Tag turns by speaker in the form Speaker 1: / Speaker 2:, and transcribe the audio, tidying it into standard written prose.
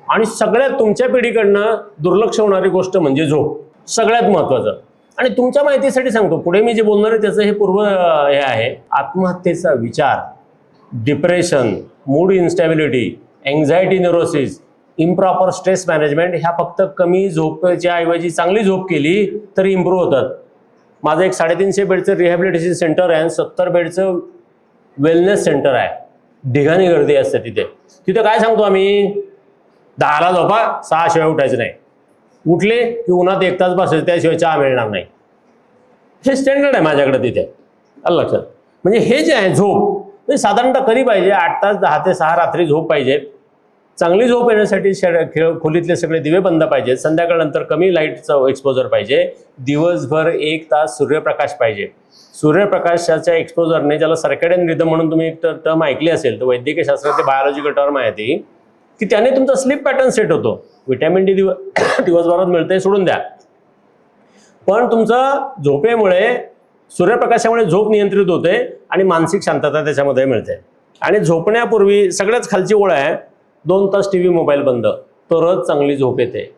Speaker 1: आणि सगळ्यात तुमच्या पिढीकडनं दुर्लक्ष होणारी गोष्ट म्हणजे झोप, सगळ्यात महत्त्वाचं. आणि तुमच्या माहितीसाठी सांगतो, पुढे मी जे बोलणार आहे त्याचं हे पूर्व हे आहे. आत्महत्येचा विचार, depression, mood instability, anxiety neurosis, improper stress management ह्या फक्त कमी झोपेच्या ऐवजी चांगली झोप केली तर इम्प्रूव्ह होतात. माझं एक 350 बेडचं रिहॅबिलिटेशन सेंटर आहे आणि 70 बेडचं वेलनेस सेंटर आहे. ढिगाणी गर्दी असते तिथे. तिथे काय सांगतो आम्ही, 10ला झोपा, 6 शिवाय उठायचं नाही. उठले की उन्हात 1 तास बसायचं, त्याशिवाय चहा मिळणार नाही. हे स्टँडर्ड आहे माझ्याकडे तिथे. आलं लक्षात. म्हणजे हे जे आहे झोप, म्हणजे साधारणतः कधी पाहिजे, 8 तास 10 ते 6 रात्री झोप पाहिजे. चांगली झोप येण्यासाठी खोलीतले सगळे दिवे बंद पाहिजेत. संध्याकाळनंतर कमी लाईटचं एक्सपोजर पाहिजे. दिवसभर 1 तास सूर्यप्रकाश पाहिजे. सूर्यप्रकाशाच्या एक्सपोजरने, ज्याला सर्कॅडियन रिदम म्हणून तुम्ही एक टर्म ऐकली असेल, तर वैद्यकीय शास्त्रात बायोलॉजिकल टर्म आहे ती, की त्याने तुमचा स्लीप पॅटर्न सेट होतो. व्हिटॅमिन डी दिवसभरात मिळते, सोडून द्या. पण तुमचं झोपेमुळे, सूर्यप्रकाशामुळे झोप नियंत्रित होते आणि मानसिक शांतता त्याच्यामध्ये मिळते. आणि झोपण्यापूर्वी सगळ्यात खालची ओळ आहे, 2 तास टीव्ही मोबाईल बंद, तरच चांगली झोप येते.